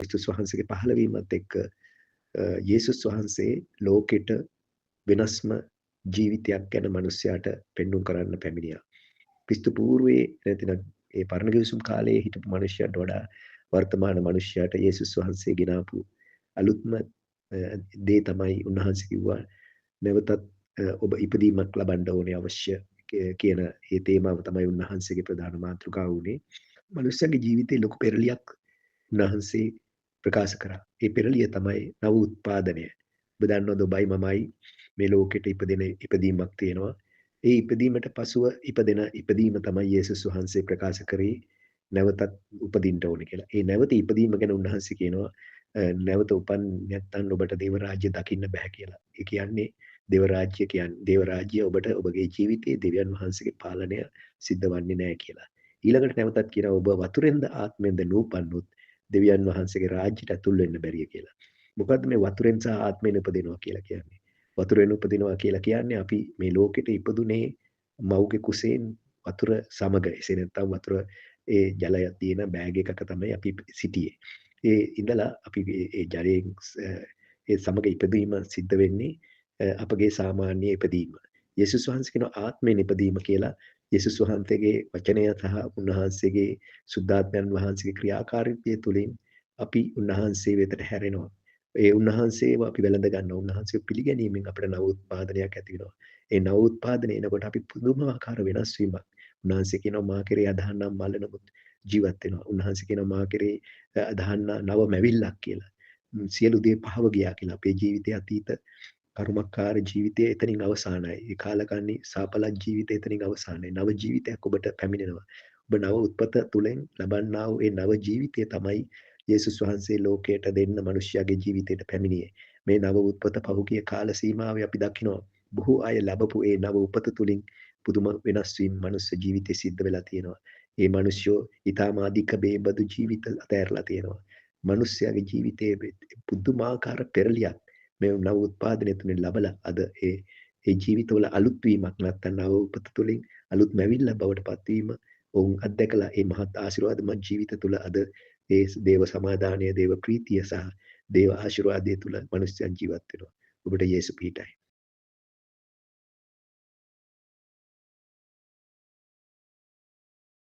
ක්‍රිස්තුස් වහන්සේගේ පහළවීමත් එක්ක යේසුස් වහන්සේ ලෝකෙට වෙනස්ම ජීවිතයක් ගැන මිනිස්යාට පෙන්වුම් කරන්න පැමිණියා. ක්‍රිස්තු පූර්වයේ නැතිනම් ඒ පරණ ගිවිසුම් කාලයේ හිටපු මිනිස්යාට වඩා වර්තමාන මිනිස්යාට යේසුස් වහන්සේ ගෙනාපු අලුත්ම දේ තමයි උන්වහන්සේ කිව්වා නැවතත් ඔබ ඉපදීමක් ලබන්න ඕනේ අවශ්‍ය කියන ඒ තේමාව තමයි උන්වහන්සේගේ ප්‍රධාන මාතෘකාව වුණේ. මිනිස්යාගේ ජීවිතේ ලොකු පෙරලියක් උන්වහන්සේ ප්‍රකාශ කරා. ඒ පෙරලිය තමයි නව උත්පාදනය. ඔබ දන්නවද ඔබයි මමයි මේ ලෝකෙට ඉපදෙන ඉපදීමක් තියෙනවා. ඒ ඉපදීමට පසුව ඉපදෙන ඉපදීම තමයි යේසුස් වහන්සේ ප්‍රකාශ කරේ නැවතත් උපදින්න ඕනේ කියලා. ඒ නැවත ඉපදීම ගැන උන්වහන්සේ කියනවා නැවත උපන් නැත්නම් ඔබට දේව රාජ්‍ය දකින්න බෑ කියලා. ඒ කියන්නේ දේව රාජ්‍ය කියන්නේ දේව රාජ්‍ය ඔබට ඔබගේ ජීවිතයේ දෙවියන් වහන්සේගේ පාලනය සිද්ධ වෙන්නේ නැහැ කියලා. ඊළඟට නැවතත් කියනවා ඔබ වතුරෙන්ද ආත්මෙන්ද නූපන්නොත් දෙවියන් වහන්සේගේ රාජ්‍යයට ඇතුල් වෙන්න බැරිය කියලා. මොකද්ද මේ වතුරෙන් සහ ආත්මෙන් උපදිනවා කියලා කියන්නේ? වතුරෙන් උපදිනවා කියලා කියන්නේ අපි මේ ලෝකෙට ඉපදුනේ මව්ගේ කුසෙන් වතුර සමග. එසේ නැත්නම් වතුර ඒ ජලය තියෙන බෑග් එකක තමයි අපි සිටියේ. ඒ ඉඳලා අපි ඒ ජලයෙන් ඒ සමග ඉපදීම සිද්ධ වෙන්නේ අපගේ සාමාන්‍ය ඉපදීම. යේසුස් වහන්සේ කියන ආත්මෙන් ඉපදීම කියලා යේසුස් වහන්සේගේ වචනය සහ උන්වහන්සේගේ සුද්ධාත්මයන් වහන්සේගේ ක්‍රියාකාරීත්වය තුළින් අපි උන්වහන්සේ වෙතට හැරෙනවා. ඒ උන්වහන්සේව අපි වැළඳ ගන්නවා. උන්වහන්සේ පිළිගැනීමෙන් අපිට නව උත්පාදනයක් ඇති වෙනවා. ඒ නව උත්පාදනය එනකොට අපි පුදුමාකාර වෙනස් වීමක්. උන්වහන්සේ කියනවා මා කෙරේ අදහන්නම් මල නමුත් ජීවත් වෙනවා. උන්වහන්සේ කියනවා මා කෙරේ අදහන්න නව මැවිල්ලක් කියලා. සියලු දේ පහව ගියා කියලා. අපේ ජීවිතයේ අතීත කර්මකාර ජීවිතය එතනින් අවසానයි. ඒ කාලකන්ණි සාපලත් ජීවිතය එතනින් අවසానයි. නව ජීවිතයක් ඔබට පැමිණෙනවා. ඔබ නව උත්පත තුලින් ලබන්නා වූ ඒ නව ජීවිතය තමයි යේසුස් වහන්සේ ලෝකයට දෙන්න මිනිස්යාගේ ජීවිතයට පැමිණියේ. මේ නව උත්පත පහුගිය කාල සීමාවේ අපි දකිනවා බොහෝ අය ලැබපු ඒ නව උපත තුලින් පුදුම වෙනස් වීම මනුස්ස ජීවිතේ සිද්ධ වෙලා තියෙනවා. ඒ මිනිස්සු ඊටාම අධික බේබදු ජීවිත අතහැරලා තියෙනවා. මිනිස්යාගේ ජීවිතයේ පුදුමාකාර පෙරලියක් මේ නව උත්පාදනය තුලින් ලබලා අද ඒ ජීවිතවල අලුත් වීමක් නැත්නම් නව උපත තුලින් අලුත් මැවිල්ල බවට පත්වීම ඔවුන් අත්දැකලා ඒ මහත් ආශිර්වාදමත් ජීවිත තුල අද ඒ දේව සමාදානය දේව ප්‍රීතිය සහ දේව ආශිර්වාදය තුල මිනිස්යන් ජීවත් වෙනවා. ඔබට යේසු පීඨයි.